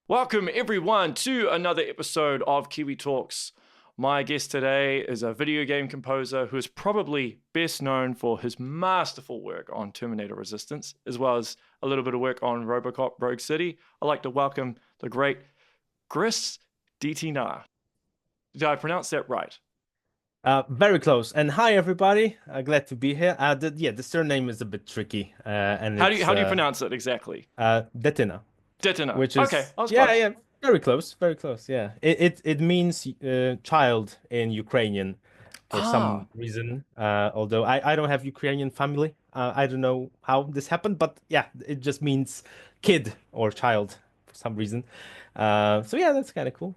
Welcome, everyone, to another episode of Kiwi Talks. My guest today is a video game composer who is probably best known for his masterful work on Terminator Resistance, as well as a little bit of work on Robocop Rogue City. I'd like to welcome the great Chris Detyna. Did I pronounce that right? Very close. And hi, everybody. Glad to be here. The surname is a bit tricky, and How do you pronounce it exactly? Detyna, Detyna. which Okay, is I was close. very close, very close. Yeah, it means child in Ukrainian for Ah, some reason. Although I don't have Ukrainian family, I don't know how this happened, but yeah, it just means kid or child for some reason. So yeah, that's kind of cool,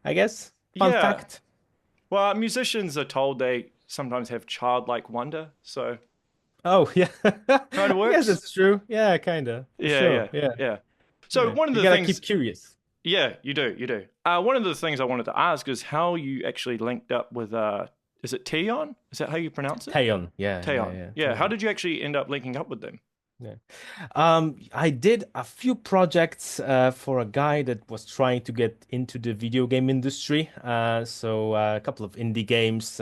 I guess. Fun yeah. fact. Well, musicians are told they sometimes have childlike wonder, so Oh yeah, kind of I guess works. that's true. Yeah, kinda for Yeah, sure. yeah, Yeah, yeah. So yeah. one of You the gotta things, keep curious. yeah, you do. One of the things I wanted to ask is how you actually linked up with, is it Teyon? Is that how you pronounce it? Taeyeon. Teyon. Yeah. Yeah. How Taeyeon. did you actually end up linking up with them? Yeah. I did a few projects for a guy that was trying to get into the video game industry. So a couple of indie games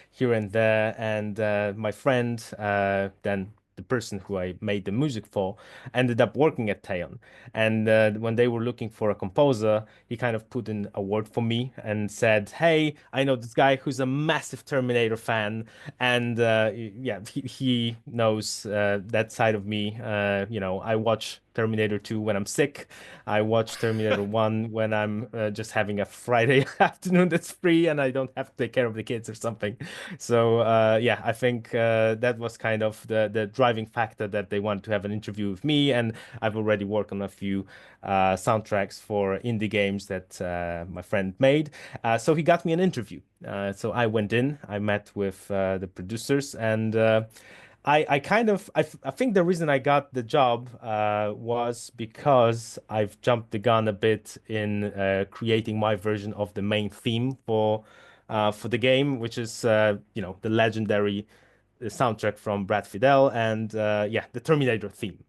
here and there, and my friend, then the person who I made the music for, ended up working at Teyon. And when they were looking for a composer, he kind of put in a word for me and said, "Hey, I know this guy who's a massive Terminator fan, and yeah, he knows that side of me. I watch Terminator 2 when I'm sick. I watch Terminator 1 when I'm just having a Friday afternoon that's free and I don't have to take care of the kids or something. So yeah, I think that was kind of the driving factor that they wanted to have an interview with me. And I've already worked on a few soundtracks for indie games that my friend made. So he got me an interview. So I went in, I met with the producers, and I think the reason I got the job was because I've jumped the gun a bit in creating my version of the main theme for the game, which is the legendary soundtrack from Brad Fiedel and yeah, the Terminator theme.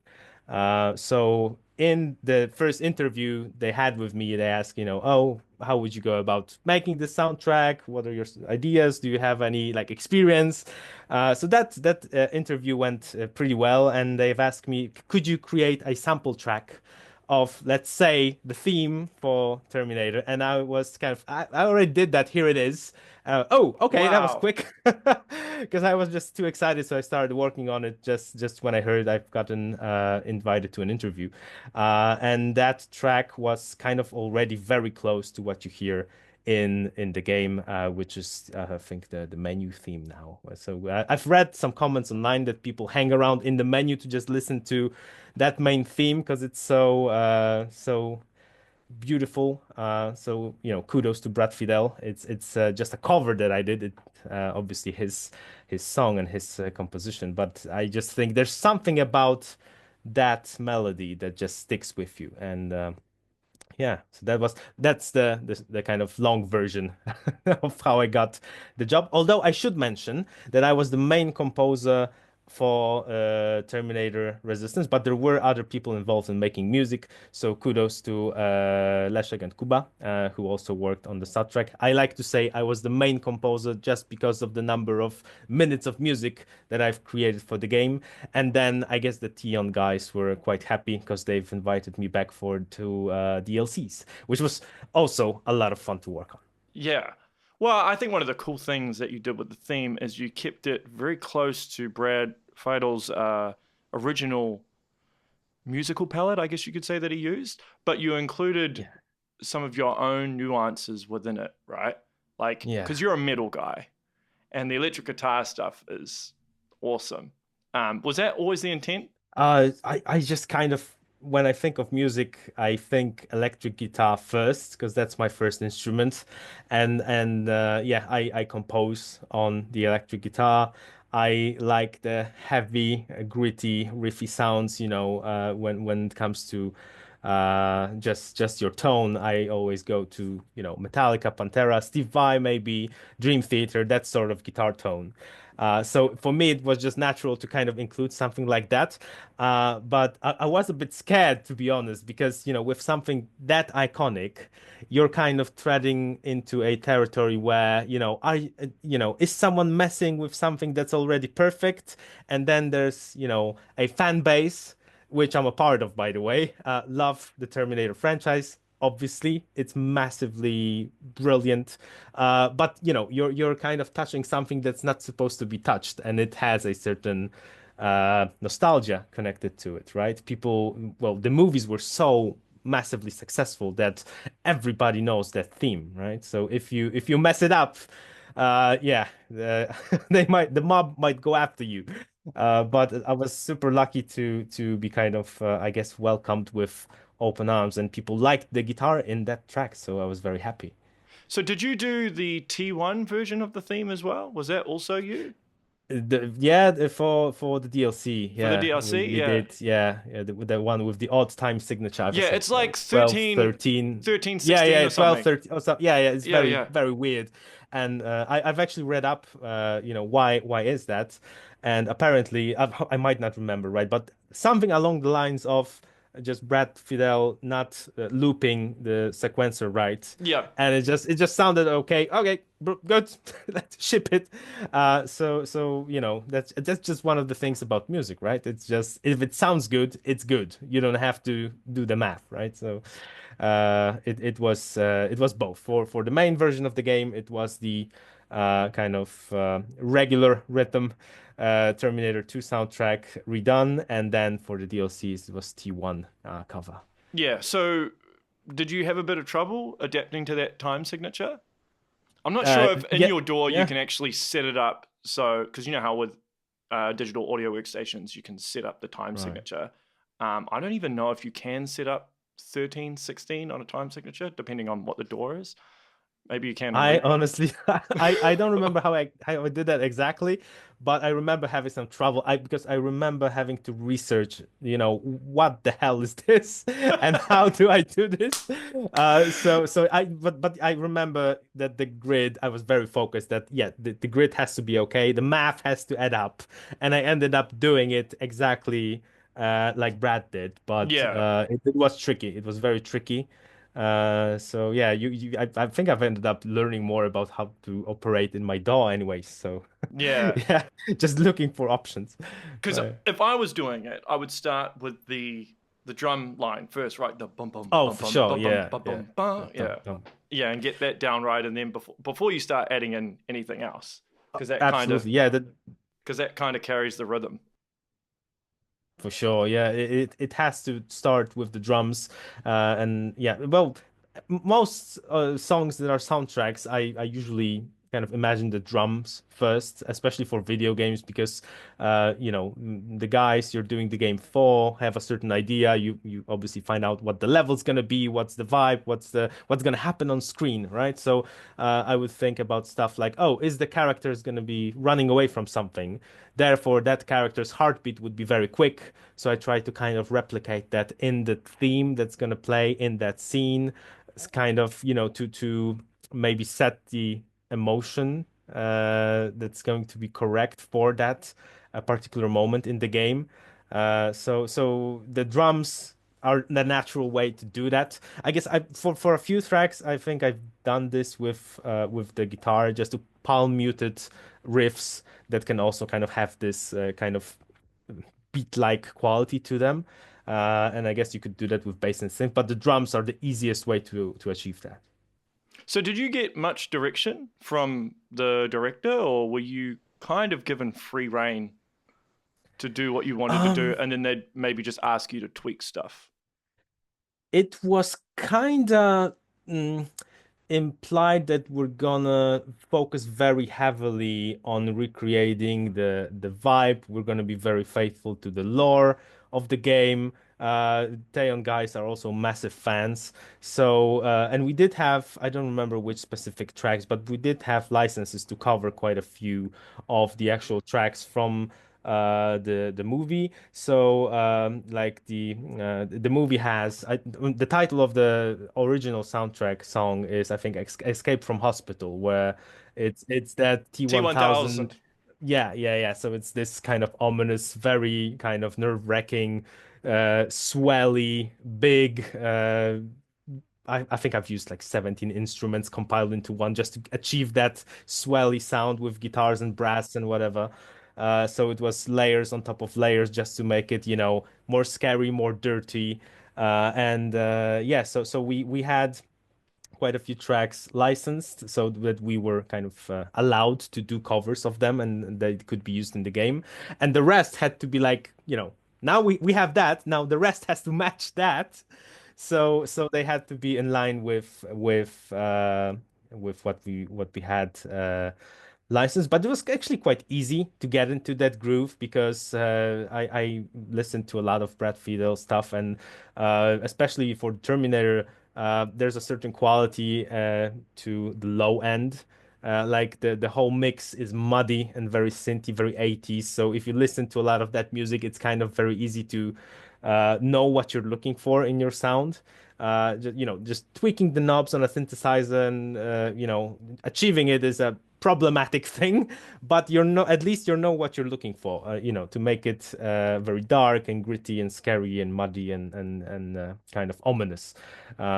So in the first interview they had with me, they asked, oh, how would you go about making the soundtrack? What are your ideas? Do you have any like experience? So that interview went pretty well, and they've asked me, could you create a sample track of, let's say, the theme for Terminator? And I was kind of, I already did that. Here it is. Oh, okay, that was Wow. quick. Because I was just too excited, so I started working on it just when I heard I've gotten invited to an interview, and that track was kind of already very close to what you hear in the game, which is I think the menu theme now. So I've read some comments online that people hang around in the menu to just listen to that main theme because it's so beautiful. So kudos to Brad Fidel. It's just a cover that I did. It obviously his song and his composition, but I just think there's something about that melody that just sticks with you. And yeah, so that's the kind of long version of how I got the job. Although I should mention that I was the main composer for Terminator Resistance, but there were other people involved in making music. So kudos to Leszek and Kuba, who also worked on the soundtrack. I like to say I was the main composer just because of the number of minutes of music that I've created for the game. And then I guess the Teyon guys were quite happy because they've invited me back for two DLCs, which was also a lot of fun to work on. Yeah. Well, I think one of the cool things that you did with the theme is you kept it very close to Brad Feidel's original musical palette, I guess you could say, that he used, but you included Yeah. some of your own nuances within it, right? Like, Yeah. because you're a metal guy and the electric guitar stuff is awesome. Was that always the intent? I just kind of, when I think of music, I think electric guitar first because that's my first instrument, and yeah, I compose on the electric guitar. I like the heavy, gritty, riffy sounds. When it comes to just your tone, I always go to Metallica, Pantera, Steve Vai, maybe Dream Theater, that sort of guitar tone. So for me, it was just natural to kind of include something like that. But I was a bit scared, to be honest, because, with something that iconic, you're kind of treading into a territory where, is someone messing with something that's already perfect? And then there's, a fan base, which I'm a part of, by the way, love the Terminator franchise. Obviously, it's massively brilliant, but you're kind of touching something that's not supposed to be touched, and it has a certain nostalgia connected to it, right? Well, the movies were so massively successful that everybody knows that theme, right? So if you mess it up, yeah, the mob might go after you. But I was super lucky to be kind of, I guess, welcomed with open arms, and people liked the guitar in that track, so I was very happy. So did you do the T1 version of the theme as well? Was that also you For the DLC, for the yeah, we, DLC? we Yeah. did, yeah, the one with the odd time signature. I Yeah, was like it's like 12, 13, 13. 13, Yeah, 16 yeah, or 12, something. 13. Oh, so, yeah, it's Yeah, very, yeah. very weird. And I've actually read up, why is that? And apparently, I might not remember, right? But something along the lines of just Brad Fidel not looping the sequencer right, Yeah. and it just sounded okay. Okay, good. Let's ship it. So that's just one of the things about music, right? It's just if it sounds good, it's good. You don't have to do the math, right? So it was both for the main version of the game. It was the kind of regular rhythm Terminator 2 soundtrack redone, and then for the DLCs, it was T1 cover. Yeah. So did you have a bit of trouble adapting to that time signature? I'm not sure if in Yeah, your door you yeah, can actually set it up. So, because you know how with digital audio workstations, you can set up the time right. signature. I don't even know if you can set up 13, 16 on a time signature, depending on what the door is. Maybe you can on I Re. honestly, I don't remember how I did that exactly, but I remember having some trouble. Because I remember having to research, what the hell is this, and how do I do this? But I remember that the grid, I was very focused that yeah, the grid has to be okay, the math has to add up, and I ended up doing it exactly like Brad did, but Yeah. it was tricky. It was very tricky. So yeah, I think I've ended up learning more about how to operate in my DAW anyways. So Yeah. yeah, just looking for options. Because Right. if I was doing it, I would start with the drum line first, right? The bum bum Oh, bum for bum sure. bum bum Yeah, bum yeah. bum bum. Dum, Yeah. dum. Yeah, and get that down right, and then before you start adding in anything else, because that kind of Absolutely. Yeah, that because that kind of carries the rhythm. for sure. Yeah, it has to start with the drums. And yeah, well, most songs that are soundtracks, I usually kind of imagine the drums first, especially for video games, because the guys you're doing the game for have a certain idea. You obviously find out what the level's gonna be, what's the vibe, what's gonna happen on screen, right? So I would think about stuff like, oh, is the character's gonna be running away from something? Therefore, that character's heartbeat would be very quick. So I try to kind of replicate that in the theme that's gonna play in that scene. It's kind of, to maybe set the emotion that's going to be correct for that particular moment in the game. So the drums are the natural way to do that. I guess for a few tracks, I think I've done this with the guitar, just to palm muted riffs that can also kind of have this kind of beat-like quality to them. And I guess you could do that with bass and synth, but the drums are the easiest way to achieve that. So, did you get much direction from the director, or were you kind of given free reign to do what you wanted to do, Um, and then they'd maybe just ask you to tweak stuff? it was kind of implied that we're gonna focus very heavily on recreating the vibe. We're gonna be very faithful to the lore of the game. Teyon guys are also massive fans. So, and we did have, I don't remember which specific tracks, but we did have licenses to cover quite a few of the actual tracks from the movie. So like the movie has the title of the original soundtrack song is, I think, Escape from Hospital, where it's that T T1000. 1000. Yeah. So it's this kind of ominous, very kind of nerve-wracking, swelly, big. I think I've used like 17 instruments compiled into one just to achieve that swelly sound with guitars and brass and whatever. So it was layers on top of layers just to make it, more scary, more dirty. And yeah, so we had quite a few tracks licensed so that we were kind of allowed to do covers of them and they could be used in the game. And the rest had to be like, now we have that. Now the rest has to match that. So they had to be in line with what we had license, but it was actually quite easy to get into that groove because I listened to a lot of Brad Fiedel stuff, and especially for Terminator, there's a certain quality to the low end. Like the whole mix is muddy and very synthy, very 80s. So if you listen to a lot of that music, it's kind of very easy to know what you're looking for in your sound. Just tweaking the knobs on a synthesizer and achieving it is a problematic thing, but at least you know what you're looking for. To make it very dark and gritty and scary and muddy and kind of ominous.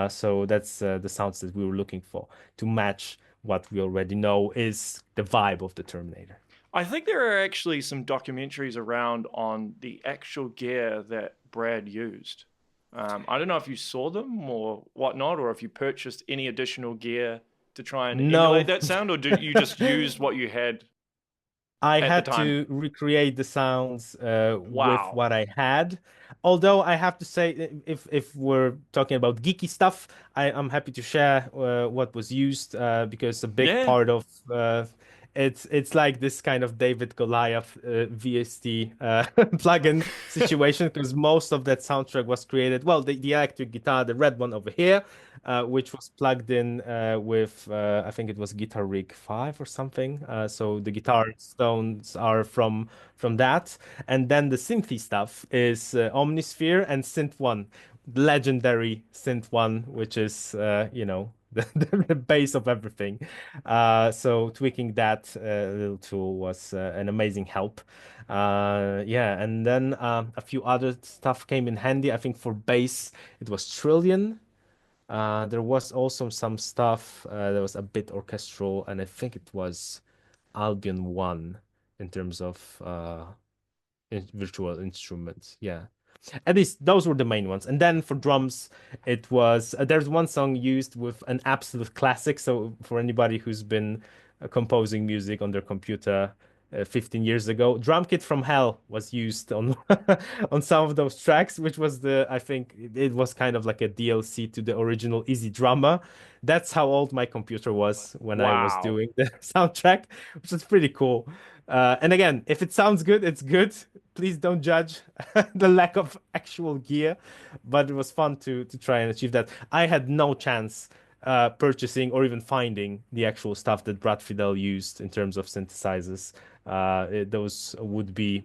So that's the sounds that we were looking for to match what we already know is the vibe of the Terminator. I think there are actually some documentaries around on the actual gear that Brad used. I don't know if you saw them or whatnot, or if you purchased any additional gear to try and emulate No, that sound, or did you just use what you had I at the had time? to recreate the sounds with Wow. what I had. Although I have to say, if we're talking about geeky stuff, I'm happy to share what was used because a big Yeah. part of it's like this kind of David Goliath VST plugin situation because most of that soundtrack was created. Well, the electric guitar, the red one over here, which was plugged in with I think it was Guitar Rig 5 or something. So the guitar tones are from that, and then the synthy stuff is Omnisphere and Synth One, legendary Synth One, which is the base of everything. So tweaking that little tool was an amazing help. Yeah, and then a few other stuff came in handy. I think for bass it was Trillion. There was also some stuff that was a bit orchestral, and I think it was Albion 1 in terms of virtual instruments. Yeah. At least those were the main ones. And then for drums, it was there's one song used with an absolute classic. So for anybody who's been composing music on their computer 15 years ago, Drum Kit from Hell was used on on some of those tracks, which was I think it was kind of like a DLC to the original Easy Drummer. That's how old my computer was when I was Wow. doing the soundtrack, which is pretty cool. And again, if it sounds good, it's good. Please don't judge the lack of actual gear, but it was fun to try and achieve that. I had no chance purchasing or even finding the actual stuff that Brad Fidel used in terms of synthesizers. Those would be,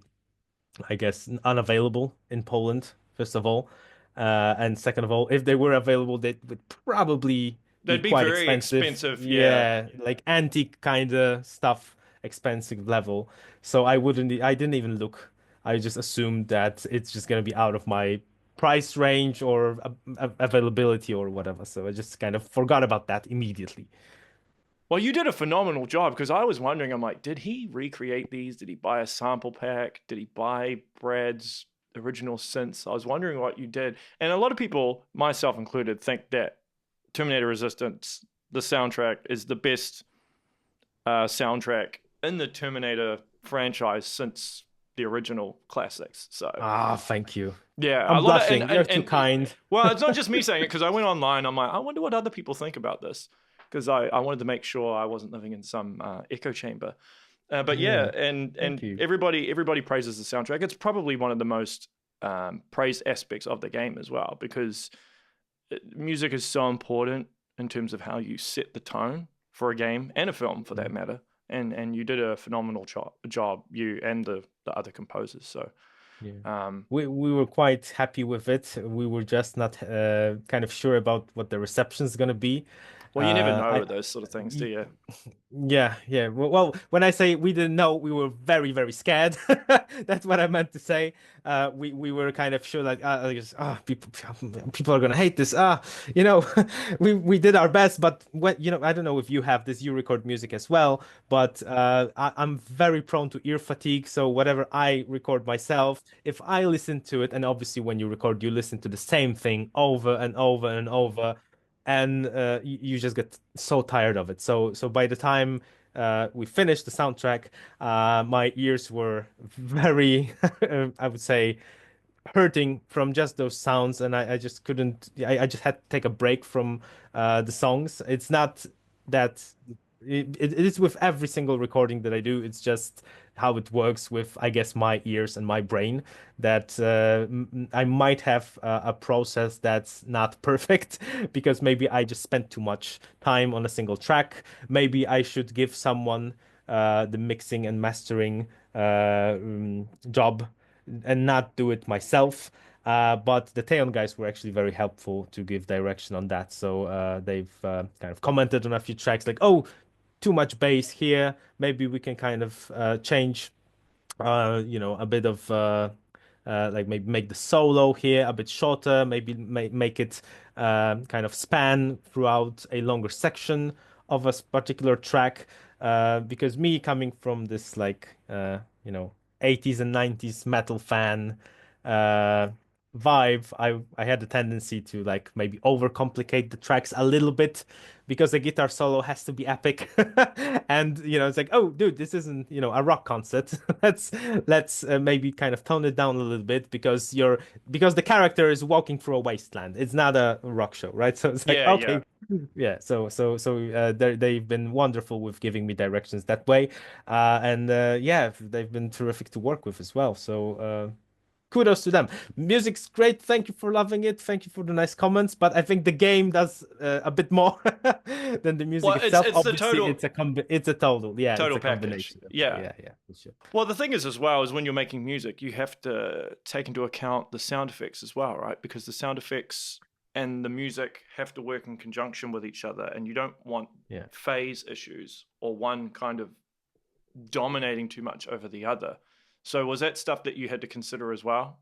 I guess, unavailable in Poland, first of all. And second of all, if they were available, they would probably be That'd be quite very expensive. expensive. Yeah. Yeah, like antique kind of stuff, expensive level. So I didn't even look. I just assumed that it's just gonna be out of my price range or availability or whatever. So I just kind of forgot about that immediately. Well, you did a phenomenal job because I was wondering, I'm like, did he recreate these? Did he buy a sample pack? Did he buy Brad's original synths? I was wondering what you did. And a lot of people, myself included, think that Terminator Resistance, the soundtrack, is the best soundtrack in the Terminator franchise since the original classics. So Ah, thank you. yeah, a I'm lot of blushing. You're too kind. well, it's not just me saying it because I went online. I'm like, I wonder what other people think about this because I wanted to make sure I wasn't living in some echo chamber. But yeah, Yeah, and thank you. everybody praises the soundtrack. It's probably one of the most praised aspects of the game as well because music is so important in terms of how you set the tone for a game and a film for that matter. And you did a phenomenal job, you and the other composers. So Yeah. um, We were quite happy with it. We were just not kind of sure about what the reception is gonna be. Well, you never know I with those sort of things, do you? Yeah, yeah. Well, when I say we didn't know, we were very, very scared. That's what I meant to say. We were kind of sure like, people are gonna hate this. We did our best, but when I don't know if you have this, you record music as well, but I'm very prone to ear fatigue. So whatever I record myself, if I listen to it, and obviously when you record, you listen to the same thing over and over and over, and you just get so tired of it. So by the time we finished the soundtrack, my ears were very, I would say, hurting from just those sounds, and I just couldn't. I just had to take a break from the songs. It's not that it is with every single recording that I do. It's just how it works with, I guess, my ears and my brain. That I might have a process that's not perfect because maybe I just spent too much time on a single track. Maybe I should give someone the mixing and mastering job and not do it myself. But the Teyon guys were actually very helpful to give direction on that. So they've kind of commented on a few tracks like, oh, too much bass here. Maybe we can kind of change, a bit of like maybe make the solo here a bit shorter, maybe make it kind of span throughout a longer section of a particular track. Because me coming from this like 80s and 90s metal fan uh, vibe, I had a tendency to like maybe overcomplicate the tracks a little bit because the guitar solo has to be epic. And it's like, oh dude, this isn't a rock concert. Let's maybe kind of tone it down a little bit because the character is walking through a wasteland. It's not a rock show, right? So it's like, Yeah, yeah. okay, yeah. So they've been wonderful with giving me directions that way. And yeah, they've been terrific to work with as well. So kudos to them. Music's great. Thank you for loving it. Thank you for the nice comments. But I think the game does a bit more than the music Well, it's itself. it's the Obviously, total it's a total. Yeah, it's total a package. combination of Yeah. yeah, yeah, for sure. Well, the thing is, as well, is when you're making music, you have to take into account the sound effects as well, right? Because the sound effects and the music have to work in conjunction with each other, and you don't want Yeah. phase issues or one kind of dominating too much over the other. So, was that stuff that you had to consider as well?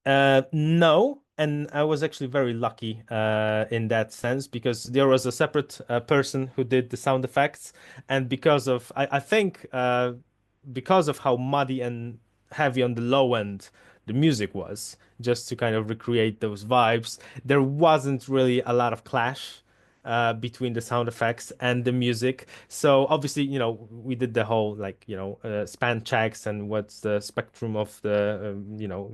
No, and I was actually very lucky in that sense because there was a separate person who did the sound effects, and because of I think because of how muddy and heavy on the low end the music was, just to kind of recreate those vibes, there wasn't really a lot of clash between the sound effects and the music. So obviously, we did the whole like, span checks and what's the spectrum of the,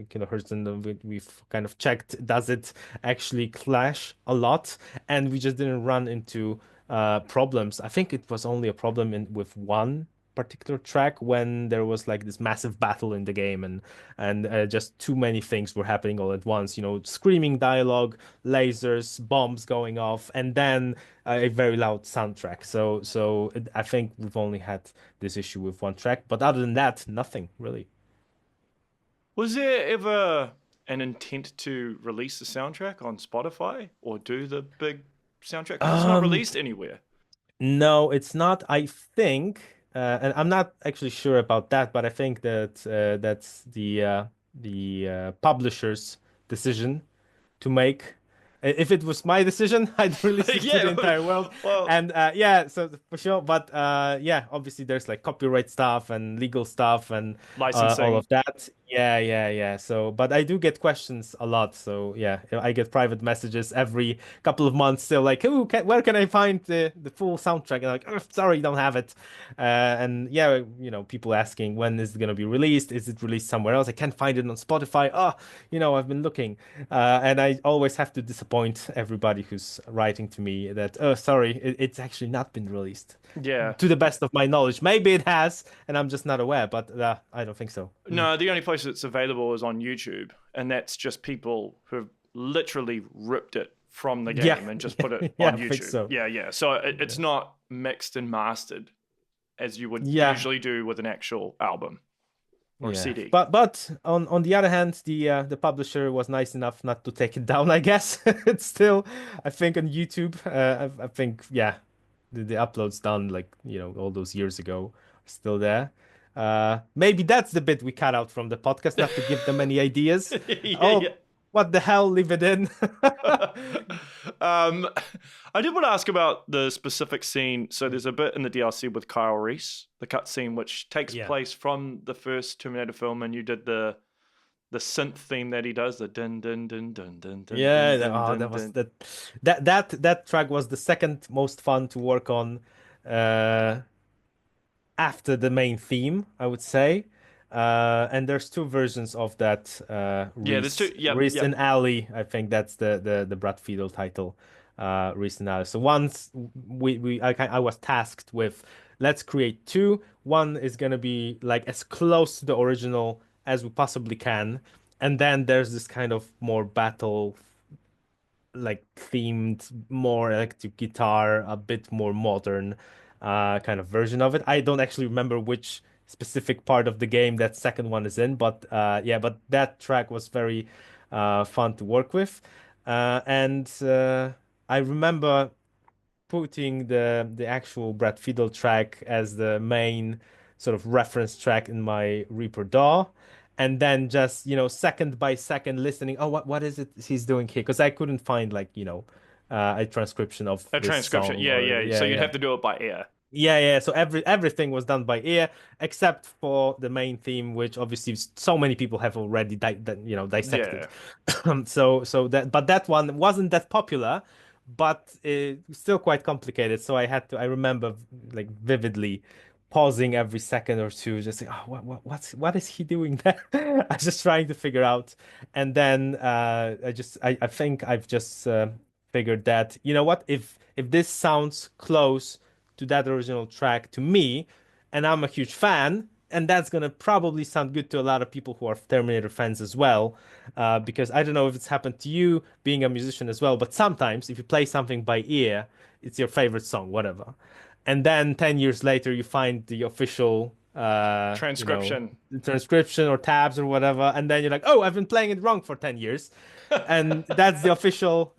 kilohertz, and we've kind of checked, does it actually clash a lot? And we just didn't run into problems. I think it was only a problem with one particular track when there was like this massive battle in the game, and just too many things were happening all at once, screaming dialogue, lasers, bombs going off, and then a very loud soundtrack. I think we've only had this issue with one track, but other than that, nothing really. Was there ever an intent to release the soundtrack on Spotify or do the big soundtrack? Because it's not Um, released anywhere. no, it's not. I think, and I'm not actually sure about that, but I think that that's the publisher's decision to make. If it was my decision, I'd release it to the Yeah, entire world. well, And yeah, so for sure. But yeah, obviously there's like copyright stuff and legal stuff and all licensing. of that. Yeah, yeah, yeah. So, but I do get questions a lot. So yeah, I get private messages every couple of months. Still like, where can I find the full soundtrack? And I'm like, oh, sorry, don't have it. And yeah, people asking when is it gonna be released? Is it released somewhere else? I can't find it on Spotify. Oh, I've been looking. And I always have to disappoint everybody who's writing to me that, oh, sorry, it's actually not been released. Yeah. To the best of my knowledge. Maybe it has, and I'm just not aware, but I don't think so. No, the only place it's available is on YouTube, and that's just people who've literally ripped it from the Yeah, game and just put it yeah, on I think YouTube. so. Yeah, yeah. So it's Yeah. not mixed and mastered as you would Yeah, usually do with an actual album. or a Yeah, CD. but on the other hand, the publisher was nice enough not to take it down, I guess. It's still, I think, on YouTube. I think, yeah, the uploads done like, all those years ago are still there. Maybe that's the bit we cut out from the podcast, not to give them any ideas. Yeah, yeah. Oh, what the hell, leave it in. um, I did want to ask about the specific scene. So there's a bit in the DLC with Kyle Reese, the cutscene, which takes Yeah. place from the first Terminator film, and you did the synth theme that he does, the dun dun dun dun dun dun Yeah, dun dun that dun was dun. that track was the second most fun to work on. Uh, After the main theme, I would say. And there's two versions of that Yeah, there's two. Yep, Reese yep. and Alley. I think that's the Brad Fiedel title, Reese and Alley. So once I was tasked with, let's create two. One is gonna be like as close to the original as we possibly can, and then there's this kind of more battle like themed, more electric guitar, a bit more modern kind of version of it. I don't actually remember which specific part of the game that second one is in, but yeah, but that track was very fun to work with. And I remember putting the actual Brad Fiedel track as the main sort of reference track in my Reaper DAW, and then just second by second listening. Oh, what is it he's doing here? Because I couldn't find like a transcription of A this transcription. song Yeah, or yeah. So yeah, you'd yeah. have to do it by ear. Yeah, yeah. So everything was done by ear, except for the main theme, which obviously so many people have already dissected. Yeah. So that, but that one wasn't that popular, but still quite complicated. So I had to. I remember like vividly pausing every second or two, just like, oh, what is he doing there? I was just trying to figure out, and then I think I've just figured that what if this sounds close to that original track to me, and I'm a huge fan, and that's gonna probably sound good to a lot of people who are Terminator fans as well. Because I don't know if it's happened to you being a musician as well, but sometimes if you play something by ear, it's your favorite song, whatever. And then 10 years later, you find the official, Transcription. transcription or tabs or whatever, and then you're like, oh, I've been playing it wrong for 10 years. And that's the official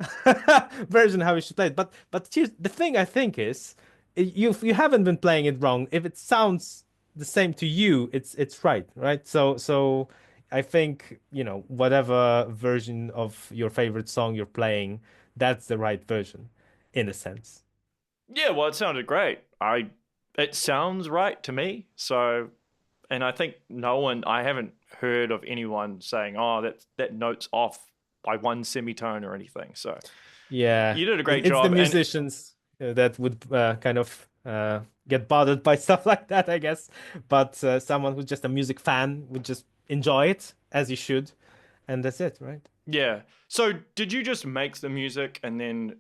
version how you should play it. But here's the thing I think is you haven't been playing it wrong. If it sounds the same to you, it's right? So I think, whatever version of your favorite song you're playing, that's the right version in a sense. Yeah, well, it sounded great. It sounds right to me. So, and I think I haven't heard of anyone saying, "Oh, that note's off by one semitone or anything." So, Yeah, you did a great it's the job. And musicians that would kind of get bothered by stuff like that, I guess. But someone who's just a music fan would just enjoy it as you should, and that's it, right? yeah. So, did you just make the music and then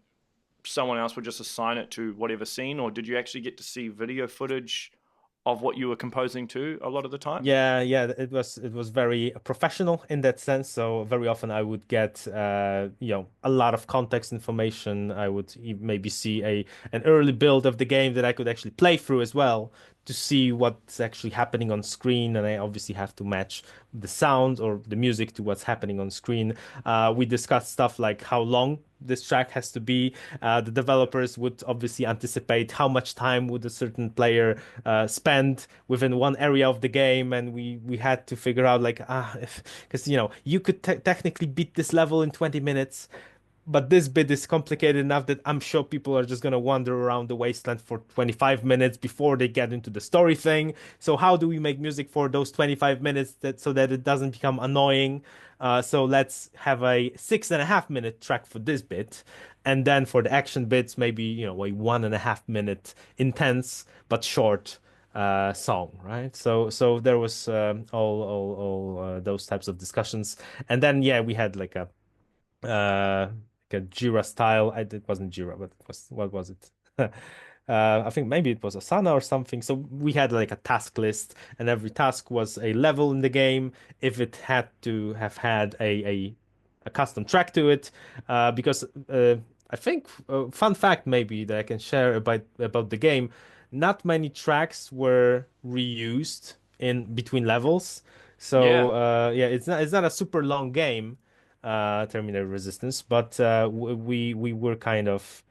someone else would just assign it to whatever scene, or did you actually get to see video footage of what you were composing to a lot of the time? Yeah, yeah, it was very professional in that sense. So very often I would get a lot of context information. I would maybe see an early build of the game that I could actually play through as well to see what's actually happening on screen, and I obviously have to match the sound or the music to what's happening on screen. We discussed stuff like how long this track has to be. The developers would obviously anticipate how much time would a certain player spend within one area of the game, and we had to figure out like because you could technically beat this level in 20 minutes. But this bit is complicated enough that I'm sure people are just gonna wander around the wasteland for 25 minutes before they get into the story thing. So how do we make music for those 25 minutes so that it doesn't become annoying? So let's have a 6.5 minute track for this bit, and then for the action bits, maybe a 1.5 minute intense but short song, right? So there was all those types of discussions, and then yeah, we had like a Jira style. It wasn't Jira, but it was what was it? I think maybe it was Asana or something. So we had like a task list, and every task was a level in the game. If it had to have had a custom track to it, because I think fun fact maybe that I can share about the game, not many tracks were reused in between levels. So Yeah. yeah, it's not a super long game, Terminator Resistance, but we were kind of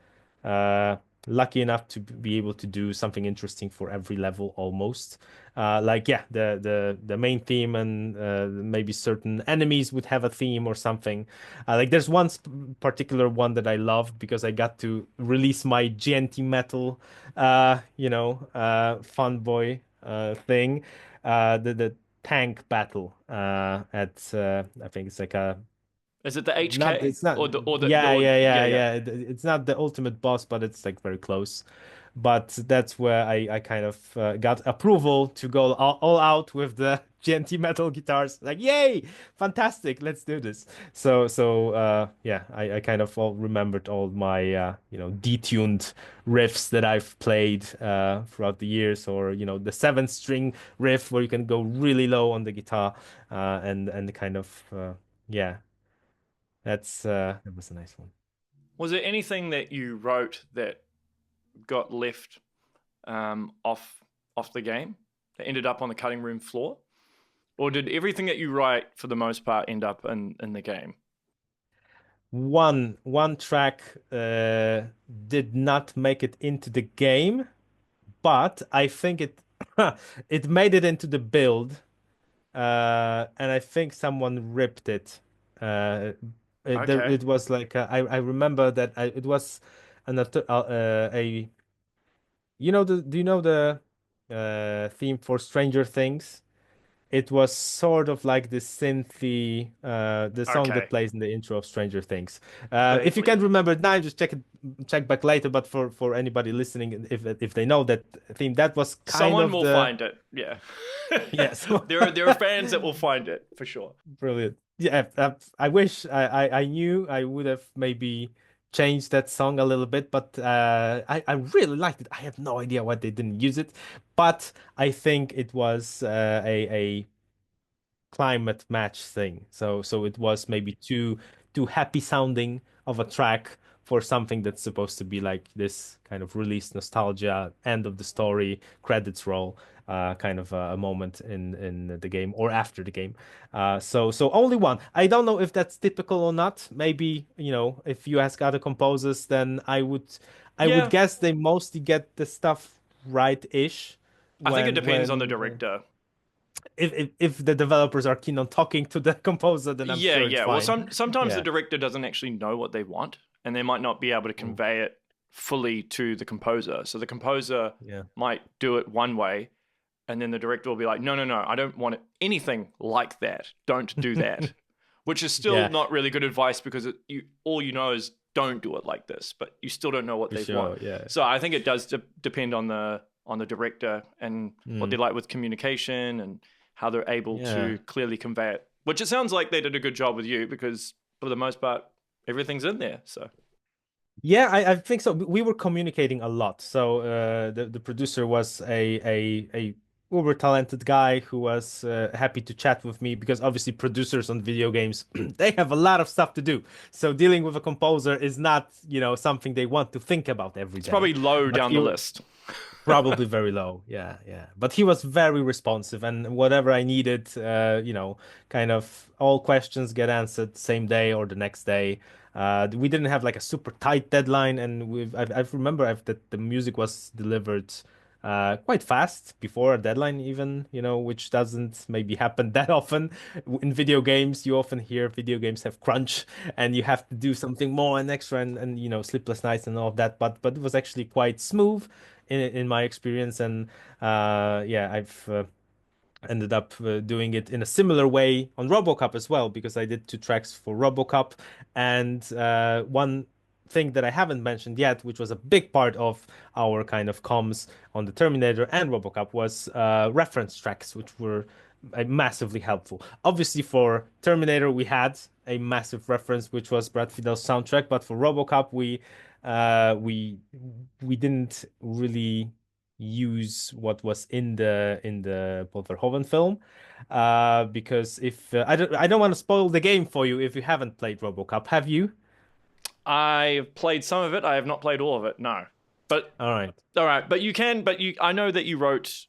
uh, lucky enough to be able to do something interesting for every level almost. Like yeah, the main theme and maybe certain enemies would have a theme or something. Like there's one particular one that I loved because I got to release my GNT metal, fun boy thing. The tank battle at I think it's like a Is it the not HK it's not or the yeah or yeah yeah, yeah yeah. yeah it's not the ultimate boss, but it's like very close. But that's where I kind of got approval to go all out with the GNT metal guitars. Like, yay, fantastic, let's do this. So yeah, I kind of all remembered all my detuned riffs that I've played throughout the years, or the seven string riff where you can go really low on the guitar, and kind of yeah, that was a nice one. Was there anything that you wrote that got left off the game that ended up on the cutting room floor, or did everything that you write for the most part end up in the game? One track did not make it into the game, but I think it it made it into the build, and I think someone ripped it. Uh, Okay. it was like I remember that it was a do you know the theme for Stranger Things? It was sort of like the synthy, the song that Okay. plays in the intro of Stranger Things. If you Vaguely. can't remember it now, just check back later. But for anybody listening, if they know that theme, that was kind Someone of will the find it. Yeah. yes, there are fans that will find it for sure. brilliant. Yeah, I wish I knew I would have maybe changed that song a little bit, but I really liked it. I have no idea why they didn't use it, but I think it was a climate match thing. So it was maybe too happy sounding of a track for something that's supposed to be like this kind of release nostalgia, end of the story, credits roll, kind of a moment in the game or after the game. So only one. I don't know if that's typical or not. Maybe, if you ask other composers, then I would Yeah. guess they mostly get the stuff right-ish I think it when depends on the when director. if the developers are keen on talking to the composer, then I'm Yeah, sure it's yeah. Well, fine. sometimes the Yeah. director doesn't actually know what they want, and they might not be able to Mm. convey it fully to the composer. So the composer Yeah. might do it one way, and then the director will be like, "No, no, no, I don't want anything like that. Don't do that." Which is still Yeah, not really good advice because all you know is don't do it like this, but you still don't know what for they want. sure. Yeah. So I think it does depend on the director and what they Mm. like with communication and how they're able Yeah. to clearly convey it. Which it sounds like they did a good job with you because for the most part everything's in there. So Yeah, I think so. We were communicating a lot. So the producer was a uber talented guy who was happy to chat with me because obviously producers on video games they have a lot of stuff to do. So dealing with a composer is not, something they want to think about every it's day. probably low But down the list. probably very low. Yeah, yeah. But he was very responsive, and whatever I needed, kind of all questions get answered same day or the next day. We didn't have like a super tight deadline, and I remember that the music was delivered quite fast before a deadline, even, which doesn't maybe happen that often. In video games, you often hear video games have crunch, and you have to do something more and extra, and sleepless nights and all of that. But it was actually quite smooth in my experience, and yeah, I've ended up doing it in a similar way on Robocop as well, because I did two tracks for Robocop, and one thing that I haven't mentioned yet, which was a big part of our kind of comms on the Terminator and Robocop, was reference tracks, which were massively helpful. Obviously, for Terminator, we had a massive reference, which was Brad Fiddel's soundtrack, but for Robocop, uh, we we didn't really use what was in the Paul Verhoeven film, because if I don't want to spoil the game for you if you haven't played RoboCop, have you? I've played some of it. I have not played all of it. No. But All right. all right, but you can but you I know that you wrote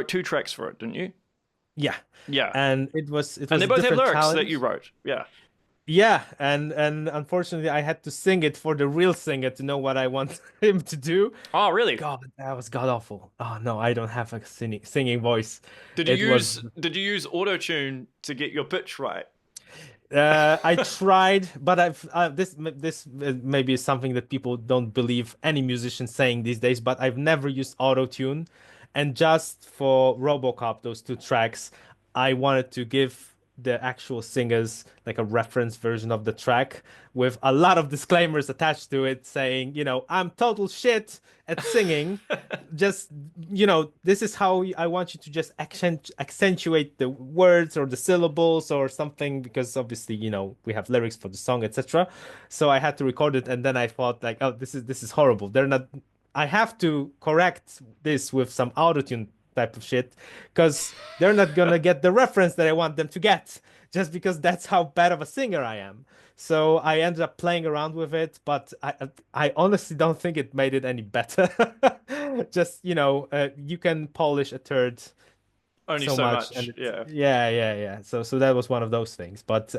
two tracks for it, didn't you? Yeah, Yeah. and it And was they a both have different lyrics that you challenge. wrote. Yeah. Yeah, and unfortunately, I had to sing it for the real singer to know what I want him to do. Oh, really? God, that was god awful. Oh no, I don't have a singing voice. Did you It was. use Autotune to get your pitch right? I tried, but this maybe is something that people don't believe any musician saying these days. But I've never used Autotune, and just for Robocop, those two tracks, I wanted to give the actual singers like a reference version of the track with a lot of disclaimers attached to it, saying, I'm total shit at singing. Just, this is how I want you to just accentuate the words or the syllables or something, because obviously, we have lyrics for the song, etc. So I had to record it, and then I thought like, oh, this is horrible. They're not. I have to correct this with some autotune type of shit, because they're not gonna get the reference that I want them to get, just because that's how bad of a singer I am. So I ended up playing around with it, but I honestly don't think it made it any better. Just, you can polish a turd Only so so much, and much. it's Yeah. yeah. So that was one of those things. But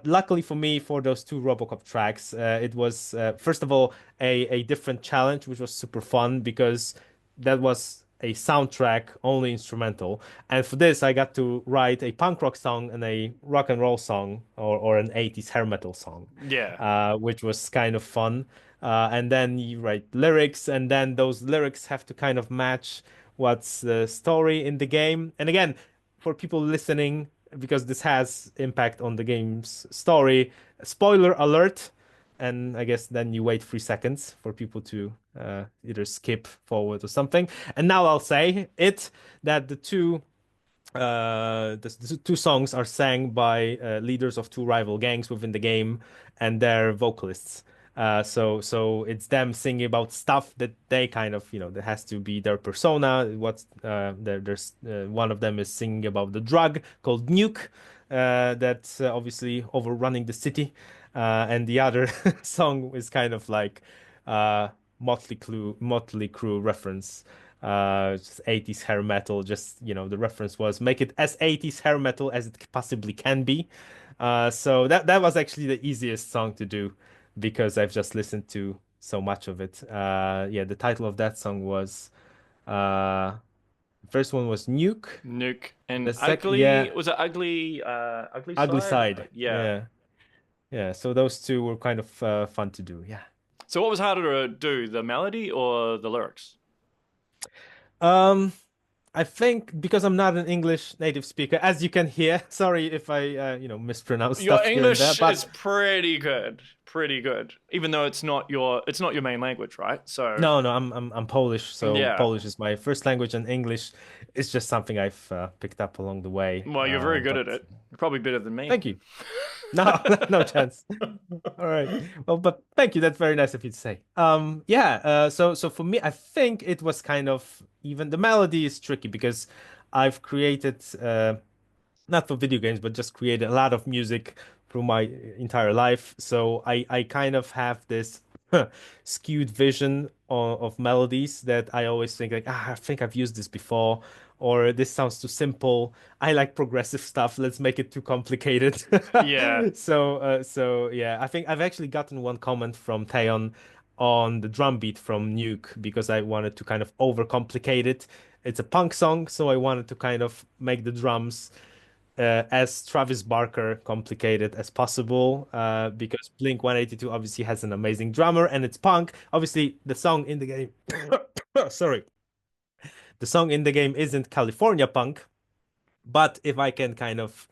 luckily for me, for those two Robocop tracks, it was first of all a different challenge, which was super fun because that was a soundtrack only instrumental. And for this, I got to write a punk rock song and a rock and roll song, or an 80s hair metal song, Yeah. which was kind of fun. And then you write lyrics, and then those lyrics have to kind of match what's the story in the game. And again, for people listening, because this has impact on the game's story, spoiler alert. And I guess then you wait 3 seconds for people to either skip forward or something. And now I'll say it that the two songs are sang by leaders of two rival gangs within the game and their vocalists. So it's them singing about stuff that they kind of, that has to be their persona. There's one of them is singing about the drug called Nuke, that's obviously overrunning the city, and the other song is kind of like uh, Motley Crue reference, just 80s hair metal. Just, the reference was make it as 80s hair metal as it possibly can be. So that was actually the easiest song to do because I've just listened to so much of it. Yeah, the title of that song was first one was Nuke. Nuke The and second, ugly. yeah, Was it ugly? Ugly Ugly side. Side. Yeah. Yeah, yeah. So those two were kind of fun to do. Yeah. So what was harder to do, the melody or the lyrics? Um, I think because I'm not an English native speaker, as you can hear. Sorry if I, mispronounce Your stuff here and there, English is but pretty good. Pretty good. Even though it's not your main language, right? So no, I'm Polish, so yeah. Polish is my first language, and English is just something I've picked up along the way. Well, you're very good But at it. You're probably better than me. thank you. No, no chance. All right. Well, but thank you. That's very nice of you to say. Yeah. So for me, I think it was kind of even the melody is tricky because I've created not for video games, but just created a lot of music through my entire life. So I kind of have this skewed vision of melodies that I always think like, I think I've used this before, or this sounds too simple. I like progressive stuff. Let's make it too complicated. Yeah. So yeah, I think I've actually gotten one comment from Teyon on the drum beat from Nuke because I wanted to kind of overcomplicate it. It's a punk song, so I wanted to kind of make the drums as Travis Barker complicated as possible, because Blink 182 obviously has an amazing drummer and it's punk. Obviously, the song in the game, sorry, the song in the game isn't California punk, but if I can kind of,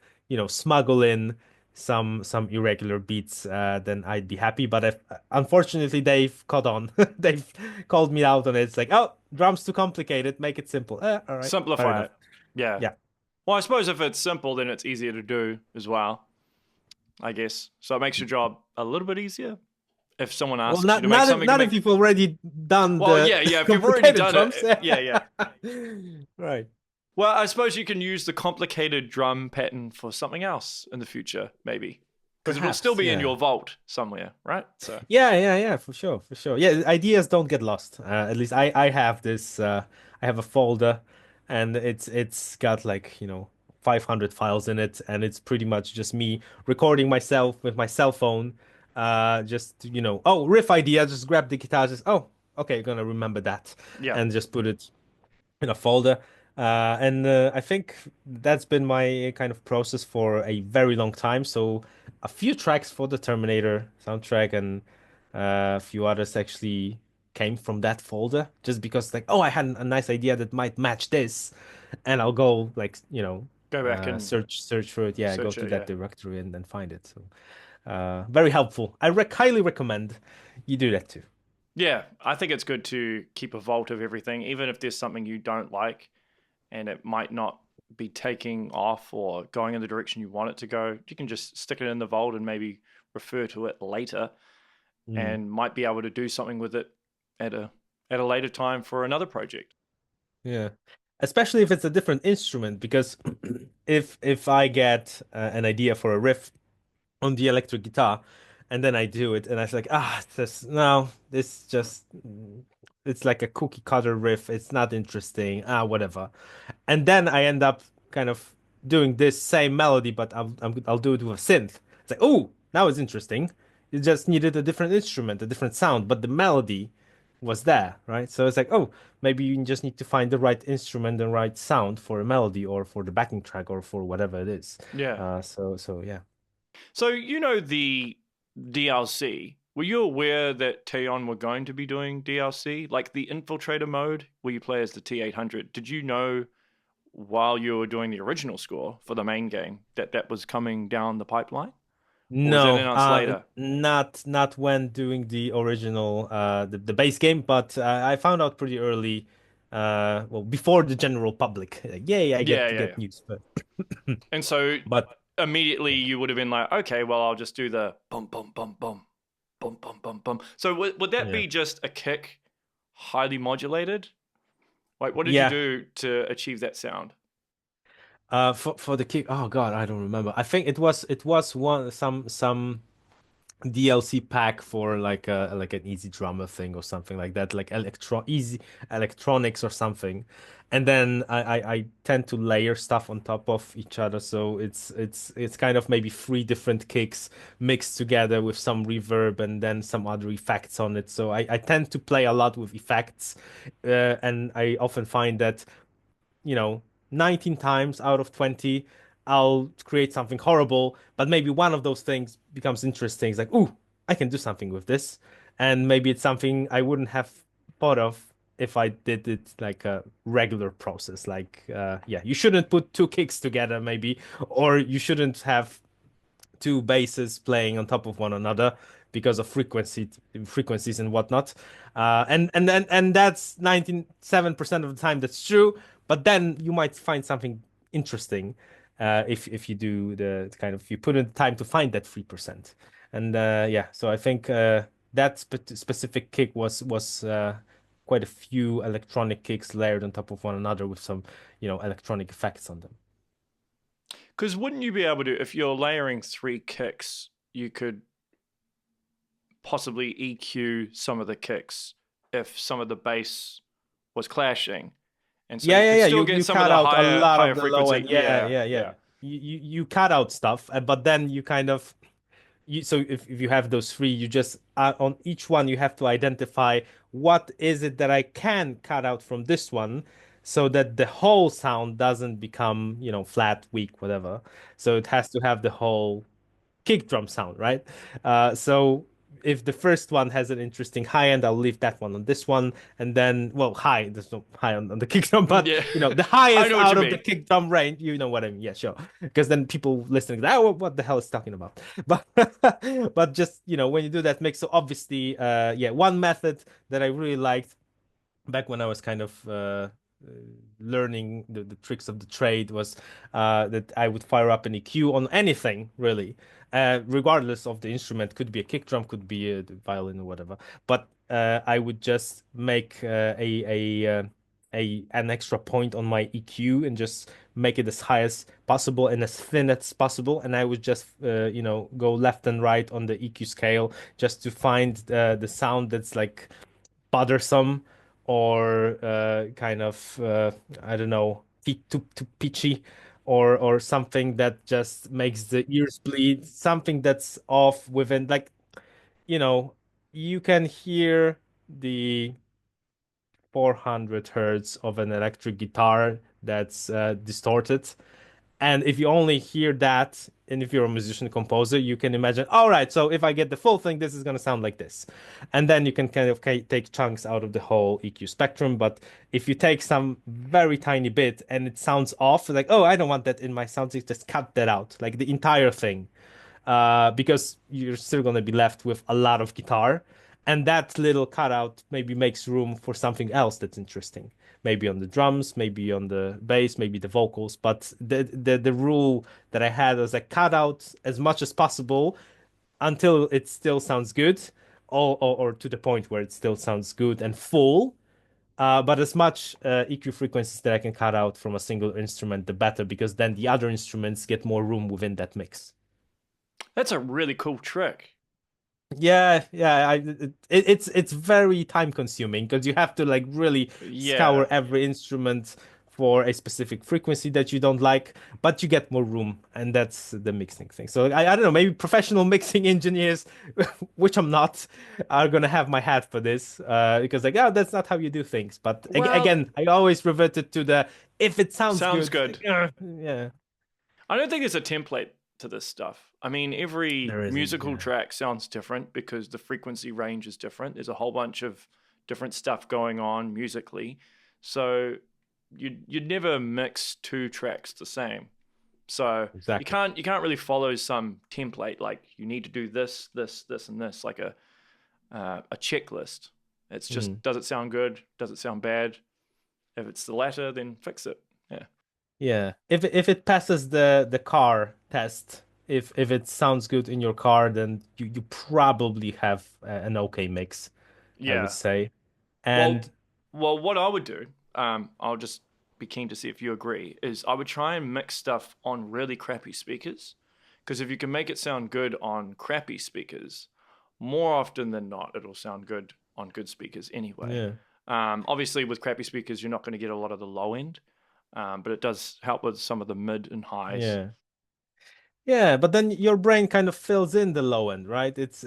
smuggle in some irregular beats, then I'd be happy. But unfortunately, they've caught on. They've called me out on it. It's like, oh, drums too complicated. Make it simple. All right, fair Simplify enough. it. Yeah. Yeah. Well, I suppose if it's simple, then it's easier to do as well, I guess. So it makes your job a little bit easier. If someone Well, asks you not to make not if something to not if make. you've already done Well, the yeah, yeah. If you've already complicated done drums. it, yeah, yeah. Right. Well, I suppose you can use the complicated drum pattern for something else in the future, maybe, because it'll still Perhaps, be in yeah. your vault somewhere, right? So Yeah, for sure, for sure. Yeah, ideas don't get lost. At least I have this. I have a folder and it's got like, 500 files in it, and it's pretty much just me recording myself with my cell phone. Just, oh, riff idea, just grab the guitar, just, oh, okay, gonna remember that, Yeah, and just put it in a folder. And I think that's been my kind of process for a very long time. So a few tracks for the Terminator soundtrack and a few others actually came from that folder just because like, oh, I had a nice idea that might match this, and I'll go like, go back and search for it. Yeah, go search to it. that Yeah. directory and then find it. So very helpful. I highly recommend you do that too. Yeah, I think it's good to keep a vault of everything, even if there's something you don't like and it might not be taking off or going in the direction you want it to go. You can just stick it in the vault and maybe refer to it later Mm. and might be able to do something with it at a later time for another project. Yeah. Especially if it's a different instrument, because if I get an idea for a riff on the electric guitar, and then I do it, and I was like, this no, this just it's like a cookie cutter riff. It's not interesting. Whatever. And then I end up kind of doing this same melody, but I'll do it with a synth. It's like, oh, now it's interesting. You just needed a different instrument, a different sound, but the melody was there, right? So it's like, oh, maybe you just need to find the right instrument and right sound for a melody or for the backing track or for whatever it is. Yeah. So yeah. So you know the DLC. Were you aware that Teyon were going to be doing DLC, like the Infiltrator mode, where you play as the T800? Did you know while you were doing the original score for the main game that that was coming down the pipeline, or was that No, announced later? not when doing the original the base game, but I found out pretty early, well before the general public. Like, yay, I get Yeah, to yeah, get yeah. news, but And so but immediately yeah. you would have been like, okay, well I'll just do the bum bum bum bum bum bum bum bum. So would that Yeah. be just a kick, highly modulated? Like, what did you Yeah. do to achieve that sound? For the kick, oh God, I don't remember. I think it was one some DLC pack for like an easy drummer thing or something like that, like easy electronics or something. And then I tend to layer stuff on top of each other, so it's kind of maybe three different kicks mixed together with some reverb and then some other effects on it. So I tend to play a lot with effects, and I often find that 19 times out of 20, I'll create something horrible, but maybe one of those things becomes interesting. It's like, ooh, I can do something with this. And maybe it's something I wouldn't have thought of if I did it like a regular process. Like, yeah, you shouldn't put two kicks together, maybe, or you shouldn't have two basses playing on top of one another because of frequencies and whatnot. And that's 97% of the time that's true. But then you might find something interesting if you do the kind of you put in the time to find that 3%. And yeah, so I think that specific kick was quite a few electronic kicks layered on top of one another with some electronic effects on them. Because wouldn't you be able to, if you're layering three kicks, you could possibly EQ some of the kicks if some of the bass was clashing, and so Yeah, you yeah, could yeah. still You get you some of cut the out a lot higher of the low frequency. end. Yeah, Yeah, yeah, yeah. yeah, You cut out stuff, but then you kind of so if you have those three, you just on each one you have to identify what is it that I can cut out from this one, so that the whole sound doesn't become flat, weak, whatever. So it has to have the whole kick drum sound, right? So if the first one has an interesting high end, I'll leave that one on this one, and then well, high. There's no high on the kick drum, but yeah. the I highest know what you out of the mean. kick drum range, you know what I mean? Yeah, sure. Because then people listening, oh, what the hell is talking about? But but just when you do that mix, so obviously, yeah, one method that I really liked back when I was kind of learning the tricks of the trade was that I would fire up an EQ on anything really, regardless of the instrument. Could be a kick drum, could be a violin or whatever. But I would just make an extra point on my EQ and just make it as high as possible and as thin as possible. And I would just go left and right on the EQ scale just to find the sound that's like bothersome or kind of I don't know, too pitchy, or something that just makes the ears bleed, something that's off within, like, you know, you can hear the 400 hertz of an electric guitar that's distorted. And if you only hear that, and if you're a musician composer, you can imagine, all right, so if I get the full thing, this is going to sound like this. And then you can kind of take chunks out of the whole EQ spectrum. But if you take some very tiny bit and it sounds off, like, oh, I don't want that in my sound, just cut that out, like the entire thing, because you're still going to be left with a lot of guitar. And that little cutout maybe makes room for something else that's interesting. Maybe on the drums, maybe on the bass, maybe the vocals. But the rule that I had was like cut out as much as possible until it still sounds good, or to the point where it still sounds good and full. But as much EQ frequencies that I can cut out from a single instrument, the better, because then the other instruments get more room within that mix. That's a really cool trick. Yeah, yeah, it's very time consuming because you have to like really scour Yeah. every instrument for a specific frequency that you don't like, but you get more room, and that's the mixing thing. So I don't know, maybe professional mixing engineers, which I'm not, are gonna have my hat for this, because like, oh, that's not how you do things. But Well, again, I always reverted to the if it sounds sounds good, good. yeah, I don't think there's a template to this stuff. I mean, every there isn't, musical yeah, track sounds different because the frequency range is different. There's a whole bunch of different stuff going on musically. So you'd never mix two tracks the same. So exactly. you can't really follow some template like you need to do this, this, this, and this like a checklist. It's Mhm. just does it sound good? Does it sound bad? If it's the latter, then fix it. Yeah. Yeah. If it passes the car test, if it sounds good in your car, then you probably have an okay mix, I would Yeah. say. And Well, what I would do, I'll just be keen to see if you agree, is I would try and mix stuff on really crappy speakers, because if you can make it sound good on crappy speakers, more often than not, it'll sound good on good speakers anyway. yeah. Obviously, with crappy speakers, you're not going to get a lot of the low end, but it does help with some of the mid and highs. Yeah. Yeah, but then your brain kind of fills in the low end, right? It's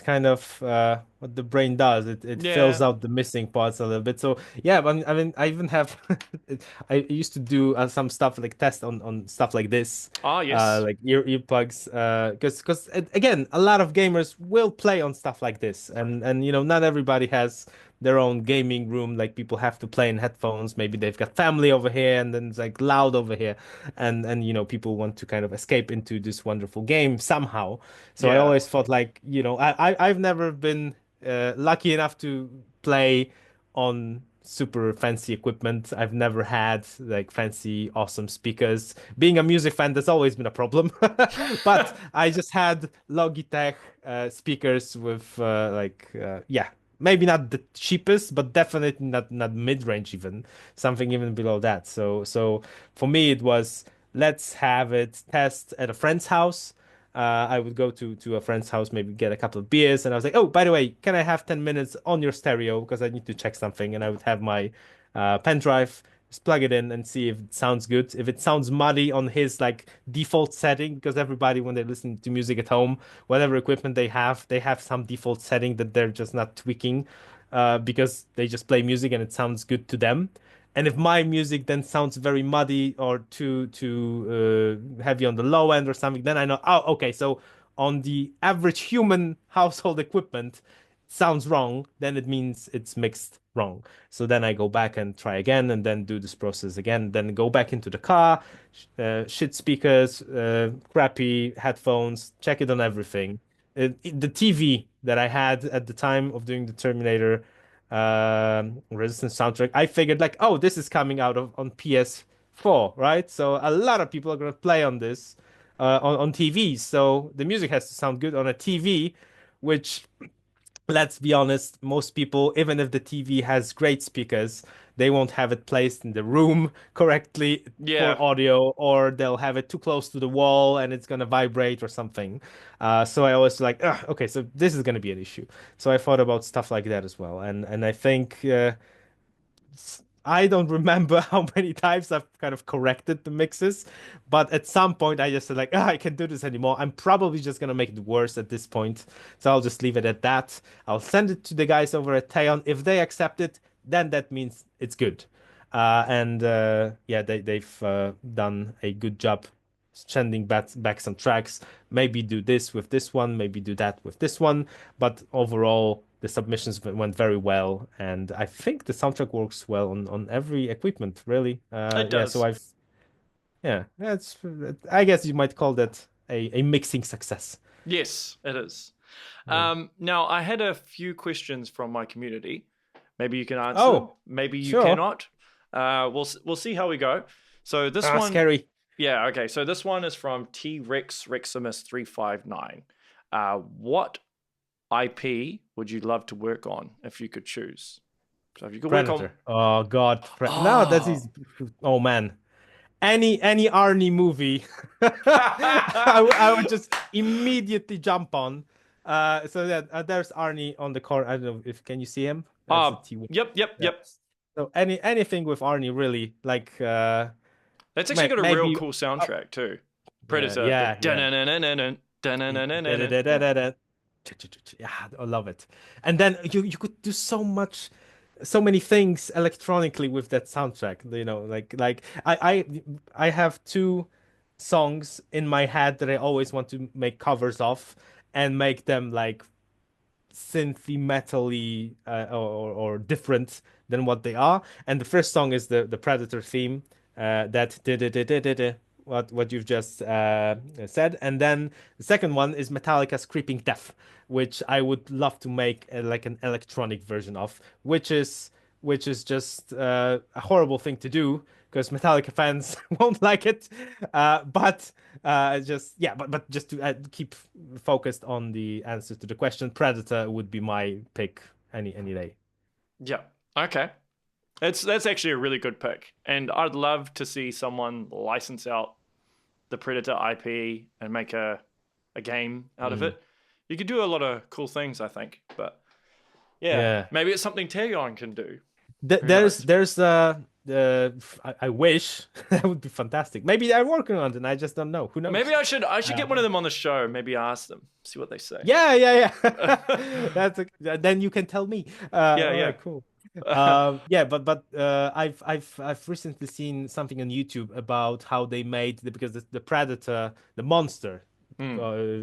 kind of what the brain does. It fills Yeah. out the missing parts a little bit. So yeah, but I mean, I even have I used to do some stuff like test on stuff like this, Ah, yes. like earplugs, because again, a lot of gamers will play on stuff like this, and not everybody has their own gaming room. Like people have to play in headphones. Maybe they've got family over here, and then it's like loud over here, and people want to kind of escape into this wonderful game somehow. So I Yeah. always thought like, I've never been lucky enough to play on super fancy equipment. I've never had like fancy, awesome speakers. Being a music fan, that's always been a problem. But I just had Logitech speakers with yeah, maybe not the cheapest, but definitely not mid-range even, something even below that. So for me, it was let's have it test at a friend's house. I would go to a friend's house, maybe get a couple of beers, and I was like, "Oh, by the way, can I have 10 minutes on your stereo because I need to check something?" And I would have my pen drive, just plug it in and see if it sounds good. If it sounds muddy on his like default setting, because everybody when they listen to music at home, whatever equipment they have some default setting that they're just not tweaking, because they just play music and it sounds good to them. And if my music then sounds very muddy or too heavy on the low end or something, then I know, oh, okay, so on the average human household equipment, it sounds wrong, then it means it's mixed wrong. So then I go back and try again and then do this process again, then go back into the car, shit speakers, crappy headphones, check it on everything. The TV that I had at the time of doing the Terminator Resistance soundtrack, I figured like, oh, this is coming out of on PS4, right? So a lot of people are gonna play on this on TVs. So the music has to sound good on a TV, which, let's be honest, most people, even if the TV has great speakers, they won't have it placed in the room correctly Yeah. for audio, or they'll have it too close to the wall and it's gonna vibrate or something. So I always like, "Ugh, okay, so this is gonna be an issue." So I thought about stuff like that as well, and I think. I don't remember how many times I've kind of corrected the mixes, but at some point I just said like, I can't do this anymore. I'm probably just gonna make it worse at this point, so I'll just leave it at that. I'll send it to the guys over at Teyon. If they accept it, then that means it's good. And yeah, they've done a good job sending back some tracks. Maybe do this with this one, maybe do that with this one. But overall, the submissions went very well, and I think the soundtrack works well on every equipment, really. It Yeah, so does. yeah, that's I guess you might call that a mixing success. Yes, it is. Yeah. Now, I had a few questions from my community. Maybe you can answer them. Oh, Maybe you sure. cannot. We'll see how we go. So this Ah, one, scary. yeah, okay. So this one is from T Rex Reximus 359. What IP would you love to work on if you could choose? So if you could work on, Predator. Oh God, no, that's oh, his. Oh man, any Arnie movie, I would just immediately jump on. So yeah, there's Arnie on the corner. I don't know if can you see him? That's the T. yep, yep, Yeah. yep. So anything with Arnie really, like That's actually got a real maybe cool soundtrack too. yeah, Predator, the yeah. Da-da-da-da-da. Yeah, I love it. And then you could do so many things electronically with that soundtrack. You know, like I have two songs in my head that I always want to make covers of and make them like synthy metally or different than what they are. And the first song is the Predator theme that what you've just said, and then the second one is Metallica's Creeping Death, which I would love to make like an electronic version of, which is just a horrible thing to do because Metallica fans won't like it. But just yeah, but just to keep focused on the answer to the question, Predator would be my pick any day. yeah. Okay. That's actually a really good pick. And I'd love to see someone license out the Predator IP and make a game out of Mm. it. You could do a lot of cool things, I think. But yeah, Yeah, maybe it's something Teyon can do. Th- Who there's knows? there's I wish that would be fantastic. Maybe they're working on it, and I just don't know. Who Maybe knows? I should Uh, get one of them on the show. Maybe ask them, see what they say. yeah. Then you can tell me. Yeah, All yeah. right, cool. Yeah, but I've recently seen something on YouTube about how they made because the Predator, the monster, Hmm.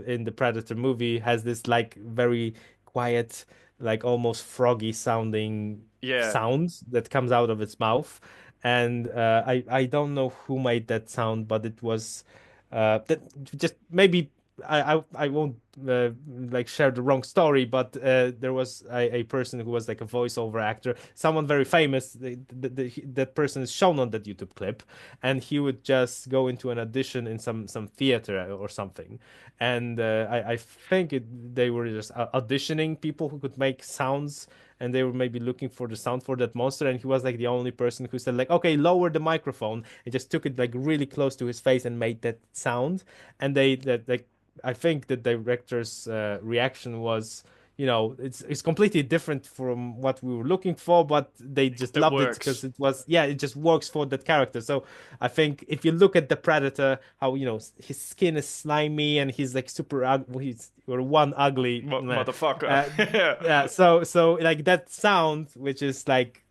in the Predator movie has this like very quiet, like almost froggy sounding Yeah. sounds that comes out of its mouth, and I don't know who made that sound, but it was that just maybe I won't like share the wrong story, but there was a person who was like a voiceover actor, someone very famous. That person is shown on that YouTube clip, and he would just go into an audition in some theater or something, and I think they were just auditioning people who could make sounds. And they were maybe looking for the sound for that monster, and he was like the only person who said like, "Okay, lower the microphone," and just took it like really close to his face and made that sound. And they that like I think the director's reaction was, it's completely different from what we were looking for, but they just It loved it because works. it was, yeah, it just works for that character. So I think if you look at the Predator, how his skin is slimy and he's like super ugly, he's or one ugly man. Motherfucker. Uh, Yeah. yeah, so like that sound, which is like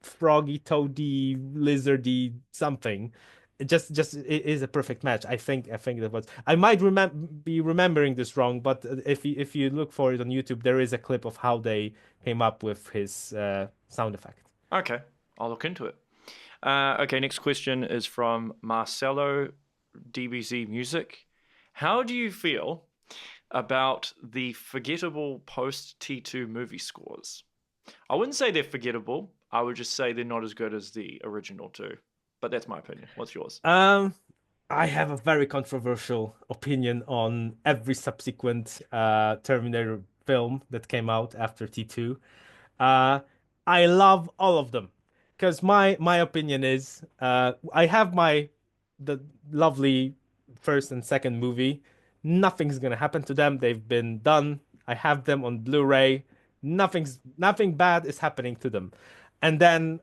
froggy, toady, lizardy something. It just it is a perfect match. I think that was. I might be remembering this wrong, but if you look for it on YouTube, there is a clip of how they came up with his sound effect. Okay. I'll look into it. Okay, next question is from Marcelo DBZ Music. How do you feel about the forgettable post T2 movie scores? I wouldn't say they're forgettable. I would just say they're not as good as the original two. But that's my opinion. What's yours? Um, I have a very controversial opinion on every subsequent Terminator film that came out after T2. Uh, I love all of them because my opinion is I have the lovely first and second movie. Nothing's gonna happen to them. They've been done. I have them on Blu-ray. Nothing bad is happening to them. And then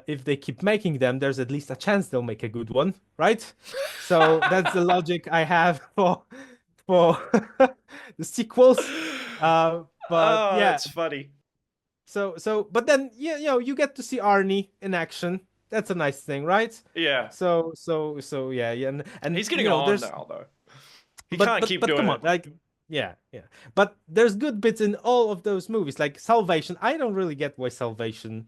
if they keep making them, there's at least a chance they'll make a good one, right? So that's the logic I have for the sequels. But Oh, yeah, that's funny. but then yeah, you get to see Arnie in action. That's a nice thing, right? Yeah. So yeah, yeah, and He's getting on there's now, though. He but can't but keep but doing come on, it. like yeah. But there's good bits in all of those movies. Like Salvation, I don't really get why Salvation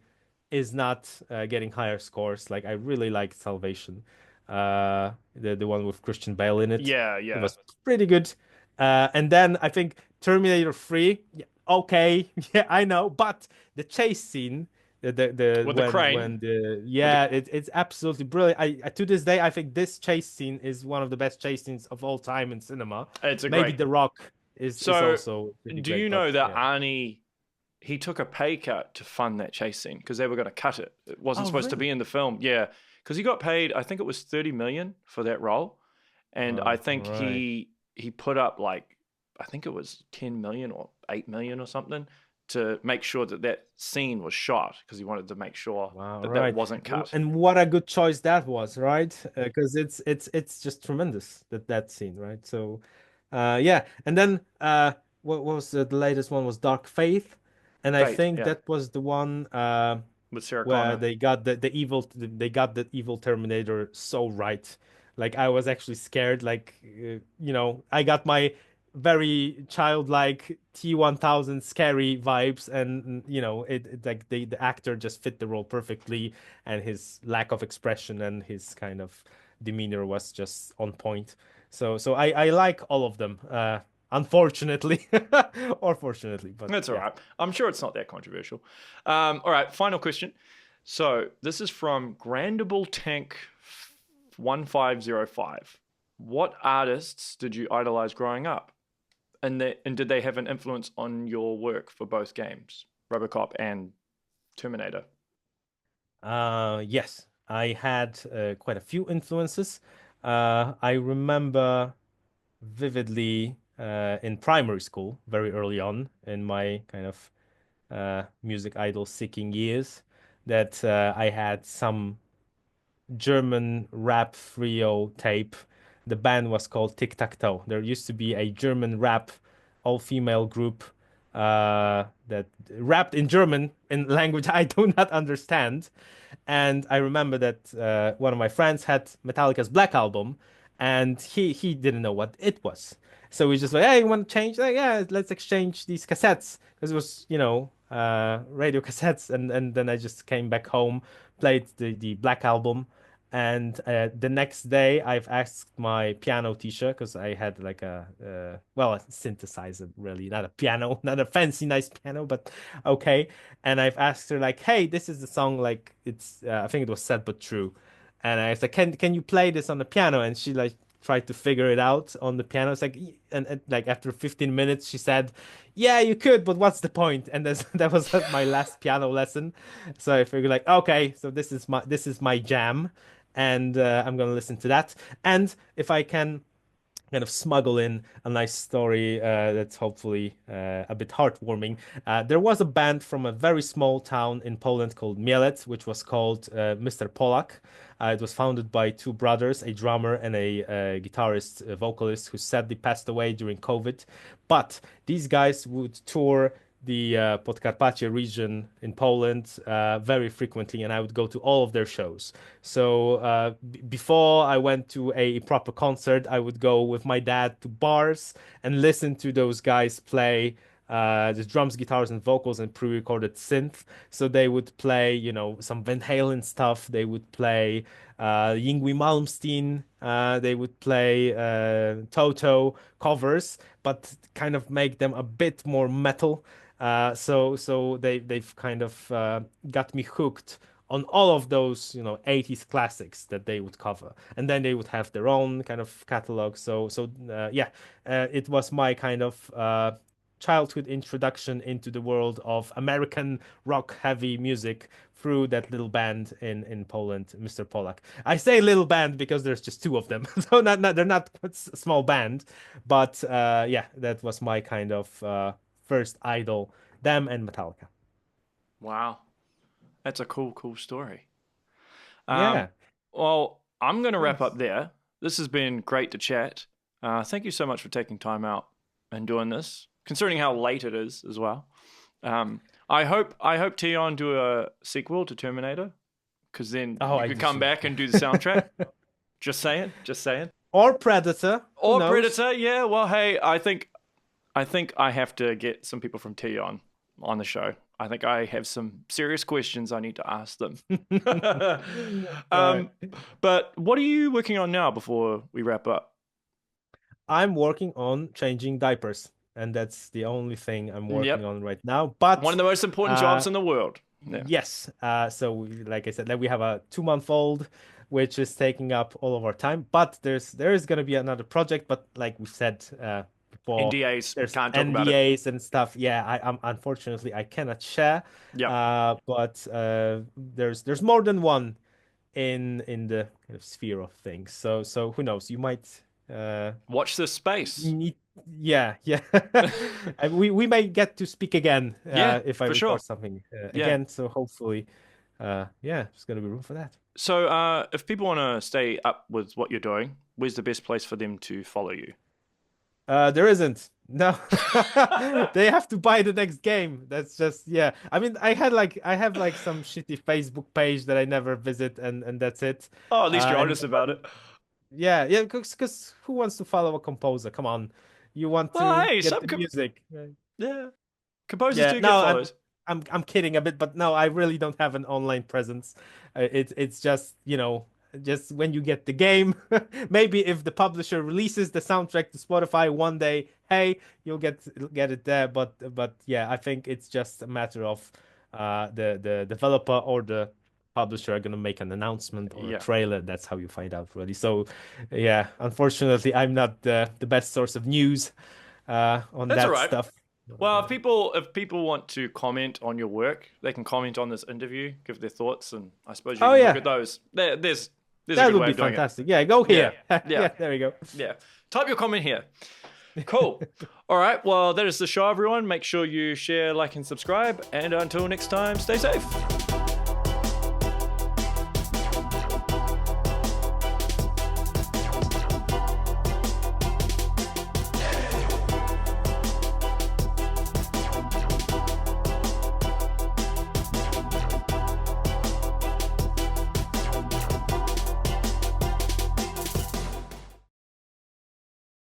is not getting higher scores. Like I really liked Salvation, the one with Christian Bale in it. Yeah, It yeah. was pretty good. And then I think Terminator 3, yeah, okay, yeah, I know, but the chase scene, the With the crane. when the With the yeah, it's absolutely brilliant. To this day, I think this chase scene is one of the best chase scenes of all time in cinema. It's a Maybe great. The Rock is So, also pretty do great, you but know that yeah. Arnie he took a pay cut to fund that chase scene because they were going to cut it. It wasn't Oh, supposed to be really? in the film. Yeah, because he got paid. I think it was 30 million for that role, and I Oh, think right. he put up like I think it was 10 million or 8 million or something to make sure that that scene was shot because he wanted to make sure Wow, that that right. wasn't cut. And what a good choice that was, right? Because it's just tremendous that scene, right? So, yeah. And then what was the latest one was Dark Faith, and I Fate, think yeah, that was the one with Sarah where Connor. they got they got the evil Terminator so right. Like I was actually scared. Like I got my very childlike T-1000 scary vibes, and it like the actor just fit the role perfectly, and his lack of expression and his kind of demeanor was just on point. So I like all of them. Unfortunately, or fortunately, but That's all yeah. right. I'm sure it's not that controversial. All right, final question. So this is from Grandable Tank 1505. What artists did you idolize growing up? And did they have an influence on your work for both games, Robocop and Terminator? Yes, I had quite a few influences. I remember vividly in primary school, very early on in my kind of music idol seeking years, that I had some German rap trio tape. The band was called Tic Tac Toe. There used to be a German rap all-female group that rapped in German, in language I do not understand. And I remember that one of my friends had Metallica's Black Album, and he didn't know what it was. So we just like, hey, you want to change? Like, yeah, let's exchange these cassettes because it was, radio cassettes. And then I just came back home, played the Black Album, and the next day I've asked my piano teacher because I had like a synthesizer, really, not a piano, not a fancy nice piano, but okay. And I've asked her like, "Hey, this is the song. Like, it's I think it was Sad but True." And I was like, "Can you play this on the piano?" And she like tried to figure it out on the piano. It's like, and like after 15 minutes, she said, "Yeah, you could, but what's the point?" And that was my last piano lesson. So I figured like, okay, so this is my jam, and I'm gonna listen to that. And if I can kind of smuggle in a nice story that's hopefully a bit heartwarming. There was a band from a very small town in Poland called Mielec, which was called Mr. Polak. It was founded by two brothers, a drummer and a guitarist, a vocalist, who sadly passed away during COVID. But these guys would tour the Podkarpacie region in Poland very frequently, and I would go to all of their shows. So before I went to a proper concert, I would go with my dad to bars and listen to those guys play the drums, guitars, and vocals and pre-recorded synth. So they would play, some Van Halen stuff. They would play Yngwie Malmsteen. They would play Toto covers, but kind of make them a bit more metal. So they've kind of got me hooked on all of those 80s classics that they would cover, and then they would have their own kind of catalog. So yeah, it was my kind of childhood introduction into the world of American rock heavy music through that little band in Poland, Mr. Polak. I say little band because there's just two of them, so not they're not a small band, but yeah, that was my kind of first idol, them and Metallica. Wow. That's a cool story. Yeah. Well, I'm going to wrap Thanks. up there. This has been great to chat. Thank you so much for taking time out and doing this, considering how late it is as well. I hope Teyon do a sequel to Terminator, because then Oh, you I could do come too. back and do the soundtrack. Just saying. Or Predator. Who Or knows? Predator. Yeah. Well, hey, I think I have to get some people from Teyon on the show. I think I have some serious questions I need to ask them. Right. But what are you working on now before we wrap up? I'm working on changing diapers, and that's the only thing I'm working Yep. on right now. One of But the most important uh, jobs in the world. Yeah. yes, like I said, like we have a 2-month-old, which is taking up all of our time. But there is gonna be another project, but like we said before, NDAs, there's can't talk about it. NDAs and stuff. Yeah, I'm unfortunately I cannot share. Yeah. But there's more than one in the kind of sphere of things. So who knows? You might Watch this space. need, yeah, yeah. And we may get to speak again Yeah, if I for record sure. something Yeah. again. So hopefully, yeah, there's gonna be room for that. So, if people want to stay up with what you're doing, where's the best place for them to follow you? There isn't. No, they have to buy the next game. That's just, yeah. I mean, I have like some shitty Facebook page that I never visit, and that's it. Oh, at least you're And honest about it. yeah, yeah, because who wants to follow a composer? Come on, you want Well, to hey, get the music. yeah, composers Yeah, do get no, follows. I'm kidding a bit, but no, I really don't have an online presence. It's just, just when you get the game, maybe if the publisher releases the soundtrack to Spotify one day, hey, you'll get it there. But yeah, I think it's just a matter of the developer or the publisher are gonna make an announcement or a Yeah, trailer. That's how you find out, really. So yeah, unfortunately, I'm not the best source of news on that's all that right. stuff. Well, Yeah. if people want to comment on your work, they can comment on this interview, give their thoughts, and I suppose you Oh can look yeah, at those. There's a that good would way be of doing it. fantastic. Yeah, go Yeah, here. yeah, Yeah, there we go. yeah. Type your comment here. Cool. All right. Well, that is the show, everyone. Make sure you share, like, and subscribe. And until next time, stay safe.